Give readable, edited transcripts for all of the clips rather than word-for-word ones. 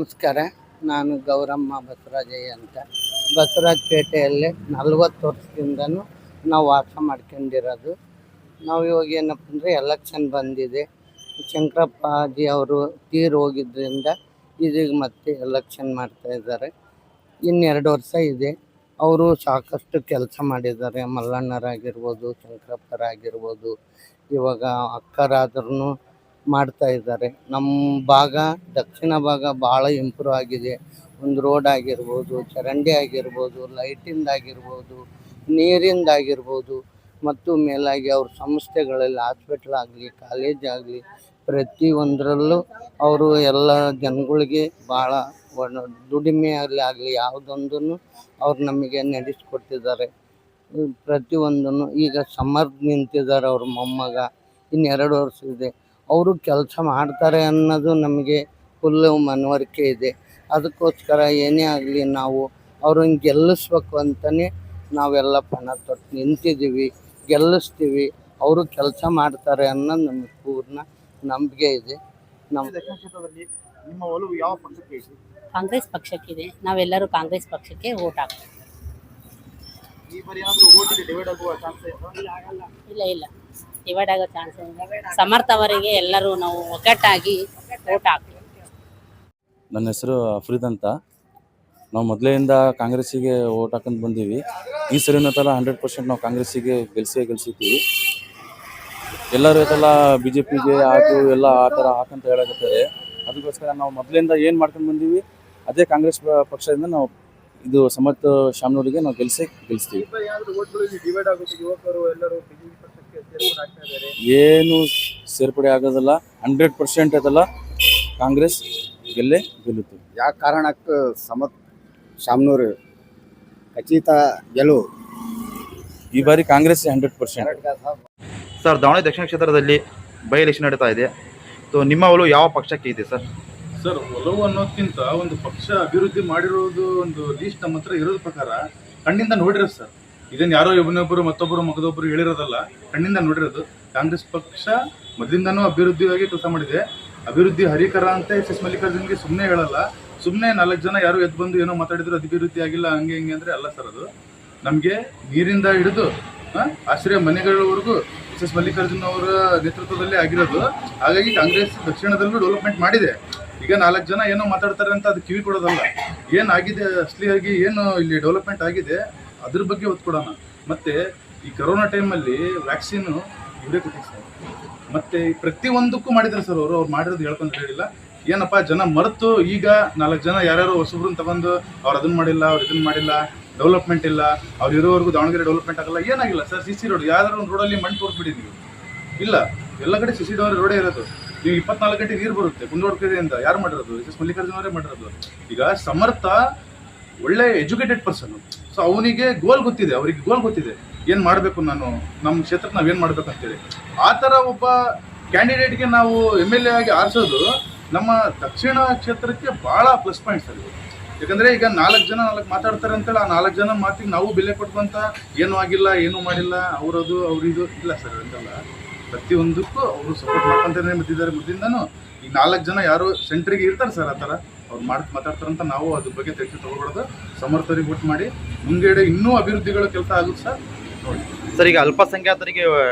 ನಮಸ್ಕಾರ. ನಾನು ಗೌರಮ್ಮ ಬಸವರಾಜಯ್ಯ ಅಂತ. ಬಸವರಾಜಪೇಟೆಯಲ್ಲಿ 40 ವರ್ಷದಿಂದನೂ ನಾವು ವಾಸ ಮಾಡ್ಕೊಂಡಿರೋದು. ನಾವು ಇವಾಗ ಏನಪ್ಪ ಅಂದರೆ ಎಲೆಕ್ಷನ್ ಬಂದಿದೆ. ಶಂಕರಪ್ಪ ಅಜ್ಜಿ ಅವರು ತೀರು ಹೋಗಿದ್ದರಿಂದ ಇದೀಗ ಮತ್ತೆ ಎಲೆಕ್ಷನ್ ಮಾಡ್ತಾಯಿದ್ದಾರೆ. ಇನ್ನು 2 ವರ್ಷ ಇದೆ. ಅವರು ಸಾಕಷ್ಟು ಕೆಲಸ ಮಾಡಿದ್ದಾರೆ. ಮಲ್ಲಣ್ಣರಾಗಿರ್ಬೋದು, ಶಂಕರಪ್ಪರಾಗಿರ್ಬೋದು, ಇವಾಗ ಅಕ್ಕರಾದ್ರೂ ಮಾಡ್ತಾಯಿದ್ದಾರೆ. ನಮ್ಮ ಭಾಗ ದಕ್ಷಿಣ ಭಾಗ ಭಾಳ ಇಂಪ್ರೂವ್ ಆಗಿದೆ. ಒಂದು ರೋಡ್ ಆಗಿರ್ಬೋದು, ಚರಂಡಿ ಆಗಿರ್ಬೋದು, ಲೈಟಿಂದಾಗಿರ್ಬೋದು, ನೀರಿಂದಾಗಿರ್ಬೋದು, ಮತ್ತು ಮೇಲಾಗಿ ಅವ್ರ ಸಂಸ್ಥೆಗಳಲ್ಲಿ ಹಾಸ್ಪಿಟ್ಲ್ ಆಗಲಿ, ಕಾಲೇಜ್ ಆಗಲಿ, ಪ್ರತಿಯೊಂದರಲ್ಲೂ ಅವರು ಎಲ್ಲ ಜನಗಳಿಗೆ ಭಾಳ ದುಡಿಮೆಯಲ್ಲಿ ಆಗಲಿ ಯಾವುದೊಂದನ್ನು ಅವ್ರು ನಮಗೆ ನಡೆಸ್ಕೊಟ್ಟಿದ್ದಾರೆ. ಪ್ರತಿಯೊಂದನ್ನು ಈಗ ಸಮರ್ಥ ನಿಂತಿದ್ದಾರೆ ಅವ್ರ ಮೊಮ್ಮಗ. ಇನ್ನು 2 ವರ್ಷ ಇದೆ. ಅವರು ಕೆಲಸ ಮಾಡ್ತಾರೆ ಅನ್ನೋದು ನಮಗೆ ಫುಲ್ಲು ಮನವರಿಕೆ ಇದೆ. ಅದಕ್ಕೋಸ್ಕರ ಏನೇ ಆಗಲಿ ನಾವು ಅವ್ರನ್ನ ಗೆಲ್ಲಿಸ್ಬೇಕು ಅಂತಲೇ ನಾವೆಲ್ಲ ಪಣ ತೊಟ್ಟು ನಿಂತಿದ್ದೀವಿ. ಗೆಲ್ಲಿಸ್ತೀವಿ. ಅವರು ಕೆಲಸ ಮಾಡ್ತಾರೆ ಅನ್ನೋದು ನಮಗೆ ಪೂರ್ಣ ನಂಬಿಕೆ ಇದೆ. ನಿಮ್ಮ ಒಲವು ಯಾವ ಪಕ್ಷಕ್ಕೆ ಇದೆ? ಕಾಂಗ್ರೆಸ್ ಪಕ್ಷಕ್ಕಿದೆ. ನಾವೆಲ್ಲರೂ ಕಾಂಗ್ರೆಸ್ ಪಕ್ಷಕ್ಕೆ ವೋಟ್ ಹಾಕ್ತೀವಿ. ಈ ಬಾರಿ ಏನಾದರೂ ವೋಟ್ ಡಿವೈಡ್ ಆಗುವ ಚಾನ್ಸ್ ಇಲ್ಲ ಡಿವೈಡ್ ಆಗೋ ಚಾನ್ಸ್ ಇಲ್ಲ. ಸಮರ್ಥ ಅವರಿಗೆ ಎಲ್ಲರೂ ನಾವು ಒಗ್ಗಟ್ಟಾಗಿ ವೋಟ್ ಹಾಕ್ತೀವಿ. ನನ್ನ ಹೆಸರು ಅಫ್ರೀದ್ ಅಂತ. ನಾವು ಮೊದಲಿಂದ ಕಾಂಗ್ರೆಸ್ಸಿಗೆ ವೋಟ್ ಹಾಕೊಂಡು ಬಂದೀವಿ. ಈ ಸರಿನೂ ತಲ 100% ನಾವು ಕಾಂಗ್ರೆಸ್ಸಿಗೆ ಗೆಲ್ಸಿದ್ದೀವಿ. ಎಲ್ಲರೂ ಇದೆಲ್ಲ BJPಗೆ ಹಾಕು ಎಲ್ಲ ಆ ಥರ ಹಾಕಂತ ಹೇಳಕತ್ತಾರೆ. ಅದಕ್ಕೋಸ್ಕರ ನಾವು ಮೊದಲಿಂದ ಏನು ಮಾಡ್ಕೊಂಡು ಬಂದೀವಿ ಅದೇ ಕಾಂಗ್ರೆಸ್ ಪಕ್ಷದಿಂದ ನಾವು ಇದು ಸಮರ್ಥ ಶಾಮನೂರಿಗೆ ನಾವು ಗೆಲ್ಲಿಸ್ತೀವಿ. ಏನು ಸೇರ್ಪಡೆ ಆಗೋದಿಲ್ಲ. 100% ಅದೆಲ್ಲ ಕಾಂಗ್ರೆಸ್ ಗೆಲ್ಲುತ್ತೆ. ಯಾವ ಕಾರಣಕ್ಕೆ ಸಮರ್ಥ ಶಾಮನೂರು ಖಚಿತ ಗೆಲುವು? ಈ ಬಾರಿ ಕಾಂಗ್ರೆಸ್ 100%. ಸರ್, ದಾವಣಗೆರೆ ದಕ್ಷಿಣ ಕ್ಷೇತ್ರದಲ್ಲಿ ಬೈ ಎಲೆಕ್ಷನ್ ನಡೀತಾ ಇದೆ. ನಿಮ್ಮ ಒಲವು ಯಾವ ಪಕ್ಷಕ್ಕೆ ಇದೆ ಸರ್? ಸರ್, ಒಲವು ಅನ್ನೋದಕ್ಕಿಂತ ಒಂದು ಪಕ್ಷ ಅಭಿವೃದ್ಧಿ ಮಾಡಿರೋದು ಒಂದು ಲೀಸ್ಟ್ ನಮ್ಮ ಹತ್ರ ಇರೋದ ಪ್ರಕಾರ ಕಣ್ಣಿಂದ ನೋಡಿರೋದು ಸರ್. ಇದನ್ನು ಯಾರೋ ಇವನೊಬ್ಬರು ಮತ್ತೊಬ್ಬರು ಮಗದೊಬ್ಬರು ಹೇಳಿರೋದಲ್ಲ, ಕಣ್ಣಿಂದ ನೋಡಿರೋದು. ಕಾಂಗ್ರೆಸ್ ಪಕ್ಷ ಮೊದಲಿಂದನೂ ಅಭಿವೃದ್ಧಿಯಾಗಿ ಕೆಲಸ ಮಾಡಿದೆ. ಅಭಿವೃದ್ಧಿ ಹರಿಕರ ಅಂತ ಎಸ್ ಮಲ್ಲಿಕಾರ್ಜುನ್ಗೆ ಸುಮ್ಮನೆ ಹೇಳಲ್ಲ. ಸುಮ್ಮನೆ 4 ಜನ ಯಾರು ಎದ್ದು ಬಂದು ಏನೋ ಮಾತಾಡಿದ್ರು ಅಭಿವೃದ್ಧಿ ಆಗಿಲ್ಲ ಹಂಗೆ ಹಿಂಗೆ ಅಂದರೆ ಅಲ್ಲ ಸರ್. ಅದು ನಮಗೆ ನೀರಿಂದ ಹಿಡಿದು ಆಶ್ರಯ ಮನೆಗಳವರೆಗೂ ಎಸ್ ಮಲ್ಲಿಕಾರ್ಜುನ್ ಅವರ ನೇತೃತ್ವದಲ್ಲಿ ಆಗಿರೋದು. ಹಾಗಾಗಿ ಕಾಂಗ್ರೆಸ್ ದಕ್ಷಿಣದಲ್ಲೂ ಡೆವಲಪ್ಮೆಂಟ್ ಮಾಡಿದೆ. ಈಗ 4 ಜನ ಏನೋ ಮಾತಾಡ್ತಾರೆ ಅಂತ ಅದು ಕಿವಿ ಕೊಡೋದಲ್ಲ. ಏನಾಗಿದೆ ಅಸಲಿಯಾಗಿ ಏನು ಇಲ್ಲಿ ಡೆವಲಪ್ಮೆಂಟ್ ಆಗಿದೆ ಅದ್ರ ಬಗ್ಗೆ ಒತ್ತು ಕೊಡೋಣ. ಮತ್ತು ಈ ಕರೋನಾ ಟೈಮಲ್ಲಿ ವ್ಯಾಕ್ಸಿನು ಇವರೇ ಕೊಟ್ಟಿದ್ದು ಸರ್. ಮತ್ತು ಪ್ರತಿಯೊಂದಕ್ಕೂ ಮಾಡಿದ್ದಾರೆ ಸರ್. ಅವ್ರು ಮಾಡಿರೋದು ಹೇಳ್ಕೊಂಡು ಹೇಳಿಲ್ಲ. ಏನಪ್ಪ ಜನ ಮರೆತು ಈಗ 4 ಜನ ಯಾರ್ಯಾರು ಹೊಸಬ್ರನ್ನ ತಗೊಂಡು ಅವ್ರು ಅದನ್ನು ಮಾಡಿಲ್ಲ, ಅವ್ರು ಇದನ್ನು ಮಾಡಿಲ್ಲ, ಡೆವಲಪ್ಮೆಂಟ್ ಇಲ್ಲ, ಅವ್ರು ಇರೋವರೆಗೂ ದಾವಣಗೆರೆ ಡೆವಲಪ್ಮೆಂಟ್ ಆಗಲ್ಲ. ಏನಾಗಿಲ್ಲ ಸರ್. CC ರೋಡ್ ಯಾವ್ದಾದ್ರು ಒಂದು ರೋಡಲ್ಲಿ ಮಣ್ಣು ತೋರಿಸ್ಬಿಟ್ಟಿದ್ದೀವಿ. ಇಲ್ಲ, ಎಲ್ಲ ಕಡೆ CC ರೋಡೇ ಇರೋದು. ನೀವು 24 ಗಂಟೆ ನೀರು ಬರುತ್ತೆ ಕುಂದೋಡ್ ಕಡೆಯಿಂದ. ಯಾರು ಮಾಡಿರೋದು? ಎಸ್ ಮಲ್ಲಿಕಾರ್ಜುನ್ ಅವರೇ ಮಾಡಿರೋದು. ಈಗ ಸಮರ್ಥ ಒಳ್ಳೆ ಎಜುಕೇಟೆಡ್ ಪರ್ಸನ್. ಸೊ ಅವನಿಗೆ ಗೋಲ್ ಗೊತ್ತಿದೆ. ಅವ್ರಿಗೆ ಗೋಲ್ ಗೊತ್ತಿದೆ ಏನು ಮಾಡಬೇಕು, ನಾನು ನಮ್ಮ ಕ್ಷೇತ್ರಕ್ಕೆ ನಾವೇನು ಮಾಡಬೇಕು ಅಂತೇಳಿ. ಆ ಥರ ಒಬ್ಬ ಕ್ಯಾಂಡಿಡೇಟ್ಗೆ ನಾವು MLA ಆಗಿ ಆರಿಸೋದು ನಮ್ಮ ದಕ್ಷಿಣ ಕ್ಷೇತ್ರಕ್ಕೆ ಭಾಳ ಪ್ಲಸ್ ಪಾಯಿಂಟ್ ಸರ್. ಯಾಕಂದರೆ ಈಗ 4 ಜನ ಮಾತಾಡ್ತಾರೆ ಅಂತೇಳಿ ಆ 4 ಜನ ಮಾತಿಗೆ ನಾವು ಬೆಲೆ ಕೊಟ್ಕೊಂತ ಏನೂ ಆಗಿಲ್ಲ, ಏನೂ ಮಾಡಿಲ್ಲ, ಅವರದು ಅವ್ರಿದು ಇಲ್ಲ ಸರ್. ಅಂತಲ್ಲ, ಪ್ರತಿಯೊಂದಕ್ಕೂ ಅವರು ಸಪೋರ್ಟ್ ಮಾಡ್ಕೊಂತಾನೆ ಬಂದಿದ್ದಾರೆ ಮೊದಲಿಂದನೂ. ಈ 4 ಜನ ಯಾರು ಸೆಂಟ್ರಿಗೆ ಇರ್ತಾರೆ ಸರ್, ಆ ಥರ ಅವ್ರು ಮಾತಾಡ್ತಾರಂತ ನಾವು ಅದ್ರ ಬಗ್ಗೆ ತೆಗೆದು ತೊಗೊಳ್ಬಾರ್ದು. ಸಮರ್ಥರಿಗೆ ವೋಟ್ ಮಾಡಿ ಮುಂಗಡೆ ಇನ್ನೂ ಅಭಿವೃದ್ಧಿಗಳು ಕೆಲಸ ಆಗುತ್ತೆ ಸರ್. ನೋಡಿ ಸರ್, ಈಗ ಅಲ್ಪಸಂಖ್ಯಾತರಿಗೆ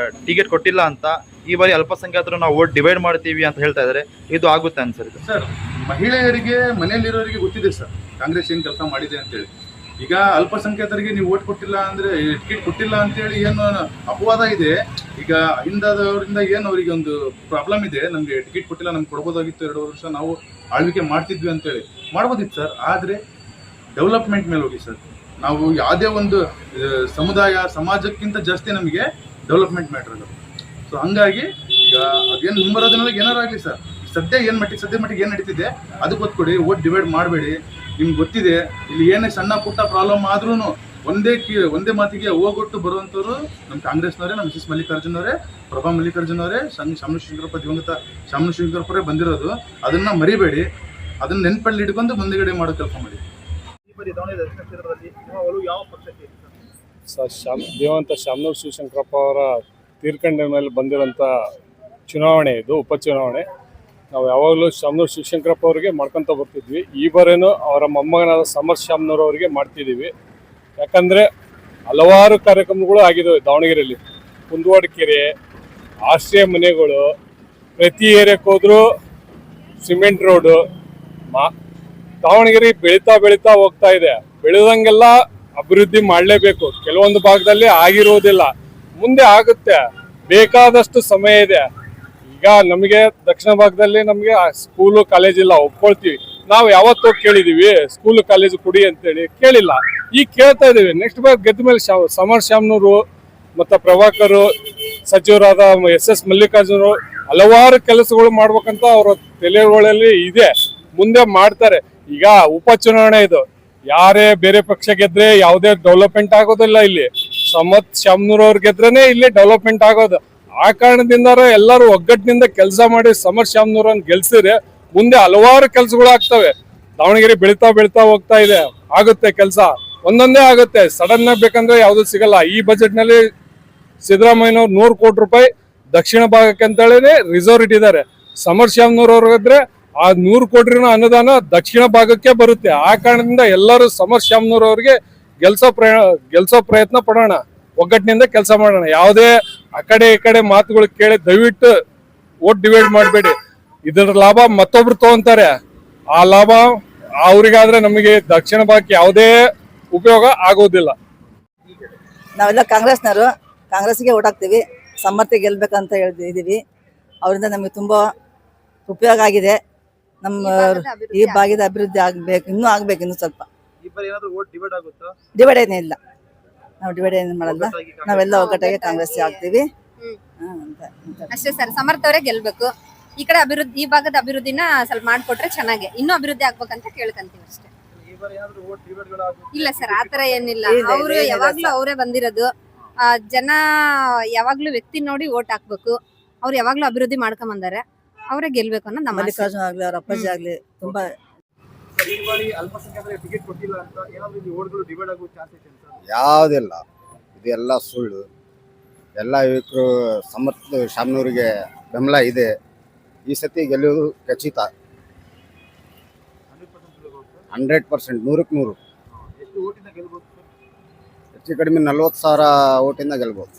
ಟಿಕೆಟ್ ಕೊಟ್ಟಿಲ್ಲ ಅಂತ ಈ ಬಾರಿ ಅಲ್ಪಸಂಖ್ಯಾತರು ನಾವು ವೋಟ್ ಡಿವೈಡ್ ಮಾಡ್ತೀವಿ ಅಂತ ಹೇಳ್ತಾ ಇದ್ದಾರೆ. ಇದು ಆಗುತ್ತೆ ಅನ್ಸರಿದೆ ಸರ್. ಮಹಿಳೆಯರಿಗೆ ಮನೆಯಲ್ಲಿರೋರಿಗೆ ಗೊತ್ತಿದೆ ಸರ್ ಕಾಂಗ್ರೆಸ್ ಏನು ಕೆಲಸ ಮಾಡಿದೆ ಅಂತೇಳಿ. ಈಗ ಅಲ್ಪಸಂಖ್ಯಾತರಿಗೆ ನೀವು ವೋಟ್ ಕೊಟ್ಟಿಲ್ಲ ಅಂದರೆ, ಟಿಕೆಟ್ ಕೊಟ್ಟಿಲ್ಲ ಅಂತೇಳಿ ಏನು ಅಪವಾದ ಇದೆ. ಈಗ ಹಿಂದದವರಿಂದ ಏನು ಅವರಿಗೆ ಒಂದು ಪ್ರಾಬ್ಲಮ್ ಇದೆ, ನಮಗೆ ಟಿಕೆಟ್ ಕೊಟ್ಟಿಲ್ಲ, ನಮ್ಗೆ ಕೊಡ್ಬೋದಾಗಿತ್ತು 2 ವರ್ಷ ನಾವು ಆಳ್ವಿಕೆ ಮಾಡ್ತಿದ್ವಿ ಅಂತೇಳಿ. ಮಾಡ್ಬೋದಿತ್ತು ಸರ್. ಆದರೆ ಡೆವಲಪ್ಮೆಂಟ್ ಮೇಲೆ ಹೋಗಿ ಸರ್. ನಾವು ಯಾವುದೇ ಒಂದು ಸಮುದಾಯ ಸಮಾಜಕ್ಕಿಂತ ಜಾಸ್ತಿ ನಮಗೆ ಡೆವಲಪ್ಮೆಂಟ್ ಮ್ಯಾಟ್ರ್ ಅದು. ಸೊ ಹಂಗಾಗಿ ಈಗ ಅದೇನು ಮುಂಬರೋ ದಿನದಾಗ ಏನಾರು ಆಗಲಿ ಸರ್, ಸದ್ಯ ಮಟ್ಟಿಗೆ ಏನು ನಡೀತಿದೆ ಅದಕ್ಕೆ ಒತ್ತು ಕೊಡಿ. ವೋಟ್ ಡಿವೈಡ್ ಮಾಡಬೇಡಿ. ನಿಮ್ಗೆ ಗೊತ್ತಿದೆ ಇಲ್ಲಿ ಏನೇ ಸಣ್ಣ ಪುಟ್ಟ ಪ್ರಾಬ್ಲಮ್ ಆದ್ರೂ ಒಂದೇ ಮಾತಿಗೆ ಹೋಗೊಟ್ಟು ಬರುವಂಥವ್ರು ನಮ್ಮ ಕಾಂಗ್ರೆಸ್ನವರೇ, ನಮ್ಮ ಎಸ್ ಮಲ್ಲಿಕಾರ್ಜುನ್ ಅವರೇ, ಪ್ರಭಾ ಮಲ್ಲಿಕಾರ್ಜುನ್ ಅವರೇ, ಶಾಮನೂರು ದಿವಂಗತ ಶಾಮನೂರು ಶಿವರಪ್ಪರೇ ಬಂದಿರೋದು. ಅದನ್ನು ಮರಿಬೇಡಿ. ಅದನ್ನು ನೆನಪಲ್ಲಿ ಇಟ್ಕೊಂಡು ಮುಂದೆಗಡೆ ಮಾಡೋ ಕೆಲಸ ಮಾಡಿ. ಯಾವ ಪಕ್ಷಕ್ಕೆ? ದಿವಂಗತ ಶಾಮನೂರು ಶಿವಶಂಕರಪ್ಪ ಅವರ ತೀರ್ಕೊಂಡ ಮೇಲೆ ಬಂದಿರೋಂಥ ಚುನಾವಣೆ ಇದು, ಉಪಚುನಾವಣೆ. ನಾವು ಯಾವಾಗಲೂ ಶಾಮನೂರು ಶಿವಶಂಕರಪ್ಪ ಅವರಿಗೆ ಮಾಡ್ಕೊತ ಬರ್ತಿದ್ವಿ. ಈ ಬಾರೇನು ಅವರ ಮೊಮ್ಮಗನಾದ ಸಮರ್ ಶಾಮನೂರ್ ಅವರಿಗೆ ಮಾಡ್ತಿದ್ದೀವಿ. ಯಾಕಂದರೆ ಹಲವಾರು ಕಾರ್ಯಕ್ರಮಗಳು ಆಗಿದ್ದಾವೆ ದಾವಣಗೆರೆಯಲ್ಲಿ. ಕುಂದವಾಡ ಕೆರೆ, ಆಶ್ರಯ ಮನೆಗಳು, ಪ್ರತಿ ಏರಿಯಾಕ್ಕೆ ಹೋದ್ರೂ ಸಿಮೆಂಟ್ ರೋಡು. ದಾವಣಗೆರೆ ಬೆಳೀತಾ ಹೋಗ್ತಾ ಇದೆ. ಬೆಳೆದಂಗೆಲ್ಲ ಅಭಿವೃದ್ಧಿ ಮಾಡಲೇಬೇಕು. ಕೆಲವೊಂದು ಭಾಗದಲ್ಲಿ ಆಗಿರುವುದಿಲ್ಲ, ಮುಂದೆ ಆಗುತ್ತೆ. ಬೇಕಾದಷ್ಟು ಸಮಯ ಇದೆ. ಈಗ ನಮಗೆ ದಕ್ಷಿಣ ಭಾಗದಲ್ಲಿ ನಮಗೆ ಸ್ಕೂಲು ಕಾಲೇಜ್ ಇಲ್ಲ, ಒಪ್ಕೊಳ್ತೀವಿ. ನಾವು ಯಾವತ್ತೂ ಕೇಳಿದೀವಿ ಸ್ಕೂಲು ಕಾಲೇಜು ಕೊಡಿ ಅಂತೇಳಿ, ಕೇಳಿಲ್ಲ. ಈಗ ಕೇಳ್ತಾ ಇದೀವಿ. ನೆಕ್ಸ್ಟ್ ಬಾರ್ ಗೆದ್ದ ಮೇಲೆ ಸಮರ್ ಶಾಮನೂರು ಮತ್ತು ಪ್ರಭಾಕರು, ಸಚಿವರಾದ SS ಮಲ್ಲಿಕಾರ್ಜುನರು ಹಲವಾರು ಕೆಲಸಗಳು ಮಾಡ್ಬೇಕಂತ ಅವರ ತಲೆಗಳಲ್ಲಿ ಇದೆ. ಮುಂದೆ ಮಾಡ್ತಾರೆ. ಈಗ ಉಪಚುನಾವಣೆ ಇದು, ಯಾರೇ ಬೇರೆ ಪಕ್ಷ ಗೆದ್ರೆ ಯಾವುದೇ ಡೆವಲಪ್ಮೆಂಟ್ ಆಗೋದಿಲ್ಲ. ಇಲ್ಲಿ ಸಮರ್ ಶಾಮನೂರ್ ಅವ್ರು ಗೆದ್ರೇನೆ ಇಲ್ಲಿ ಡೆವಲಪ್ಮೆಂಟ್ ಆಗೋದು. ಆ ಕಾರಣದಿಂದ ಎಲ್ಲರೂ ಒಗ್ಗಟ್ಟಿನಿಂದ ಕೆಲಸ ಮಾಡಿ ಸಮರ್ ಶಾಮನೂರನ್ನು ಗೆಲ್ಸಿದ್ರೆ ಮುಂದೆ ಹಲವಾರು ಕೆಲಸಗಳು ಆಗ್ತವೆ. ದಾವಣಗೆರೆ ಬೆಳೀತಾ ಹೋಗ್ತಾ ಇದೆ. ಆಗುತ್ತೆ ಕೆಲಸ, ಒಂದೊಂದೇ ಆಗುತ್ತೆ. ಸಡನ್ ಆಗಿ ಬೇಕಂದ್ರೆ ಯಾವ್ದು ಸಿಗಲ್ಲ. ಈ ಬಜೆಟ್ ನಲ್ಲಿ ಸಿದ್ದರಾಮಯ್ಯನವ್ರು 100 ಕೋಟಿ ರೂಪಾಯಿ ದಕ್ಷಿಣ ಭಾಗಕ್ಕೆ ಅಂತೇಳಿ ರಿಸರ್ವ್ ಇಟ್ಟಿದ್ದಾರೆ. ಸಮರ್ ಶಾಮನೂರ್ ಅವ್ರಿಗಿದ್ರೆ ಆ 100 ಕೋಟಿ ಅನುದಾನ ದಕ್ಷಿಣ ಭಾಗಕ್ಕೆ ಬರುತ್ತೆ. ಆ ಕಾರಣದಿಂದ ಎಲ್ಲರೂ ಸಮರ್ ಶಾಮನೂರ್ ಅವ್ರಿಗೆ ಗೆಲ್ಸೋ ಪ್ರಯತ್ನ ಪಡೋಣ, ಒಗ್ಗಟ್ಟಿನಿಂದ ಕೆಲಸ ಮಾಡೋಣ. ಯಾವುದೇ ಆ ಕಡೆ ಈ ಕಡೆ ಮಾತುಗಳು ಕೇಳಿ ದಯವಿಟ್ಟು ವೋಟ್ ಡಿವೈಡ್ ಮಾಡಬೇಡಿ. ಇದರ ಲಾಭ ಮತ್ತೊಬ್ರು ತಗೊಂತಾರೆ. ಆ ಲಾಭ ಅವ್ರಿಗಾದ್ರೆ ನಮಗೆ ದಕ್ಷಿಣ ಭಾಗಕ್ಕೆ ಯಾವುದೇ ಉಪಯೋಗ ಆಗೋದಿಲ್ಲ. ನಾವೆಲ್ಲ ಕಾಂಗ್ರೆಸ್ಗೆ ಓಟ್ ಹಾಕ್ತೀವಿ. ಸಮರ್ಥಿ ಗೆಲ್ಬೇಕಂತ ಹೇಳಿದೀವಿ. ಅವರಿಂದ ನಮಗೆ ತುಂಬಾ ಉಪಯೋಗ ಆಗಿದೆ. ನಮ್ಮ ಈ ಭಾಗದ ಅಭಿವೃದ್ಧಿ ಆಗ್ಬೇಕು, ಇನ್ನೂ ಆಗ್ಬೇಕು, ಇನ್ನೂ ಸ್ವಲ್ಪ. ಡಿವೈಡ್ ಏನೇ ಇಲ್ಲ, ನಾವು ಡಿವೈಡ್ ಏನು ಮಾಡಲ್ಲ. ನಾವೆಲ್ಲ ಒಗ್ಗಟ್ಟಾಗಿ ಕಾಂಗ್ರೆಸ್ ಆಗ್ತೀವಿ ಅಷ್ಟೇ ಸರ್. ಸಮರ್ಥ ಅವರೇ ಗೆಲ್ಬೇಕು. ಈ ಕಡೆ ಅಭಿವೃದ್ಧಿ, ಈ ಭಾಗದ ಅಭಿವೃದ್ಧಿನ ಸ್ವಲ್ಪ ಮಾಡ್ಕೊಟ್ರೆ ಚೆನ್ನಾಗಿ, ಇನ್ನೂ ಅಭಿವೃದ್ಧಿ ಆಗ್ಬೇಕಂತ ಕೇಳ್ಕೊಂತೀವಿ ಅಷ್ಟೇ. ಇಲ್ಲ ಸರ್, ಆತರ ಏನಿಲ್ಲ. ಅವರು ಯಾವಾಗ್ಲೂ ಅವರೇ ಬಂದಿರೋದು. ಜನ ಯಾವಾಗ್ಲೂ ವ್ಯಕ್ತಿ ನೋಡಿ ಓಟ್ ಹಾಕ್ಬೇಕು. ಅವ್ರು ಯಾವಾಗ್ಲೂ ಅಭಿವೃದ್ಧಿ ಮಾಡ್ಕೊಂಡ್ ಬಂದಾರೆ, ಅವರೇ ಗೆಲ್ಬೇಕು ಅನ್ನೋದು ನಮ್ಮ ಆಸೆ. ಮಲ್ಲಿಕಾರ್ಜುನ ಆಗ್ಲಿ, ಅವ್ರ ಅಪ್ಪಾಜಿ ಆಗ್ಲಿ ತುಂಬಾ. ಯಾವುದಿಲ್ಲ, ಇದೆಲ್ಲ ಸುಳ್ಳು. ಎಲ್ಲ ಯುವಕರು ಸಮರ್ಥ ಶಾಮನೂರಿಗೆ ಬೆಂಬಲ ಇದೆ. ಈ ಸತಿ ಗೆಲ್ಲುವುದು ಖಚಿತ, 100%, 100ಕ್ಕೆ 100. ಹೆಚ್ಚು ಕಡಿಮೆ 40,000 ಓಟಿಂದ ಗೆಲ್ಬೋದು.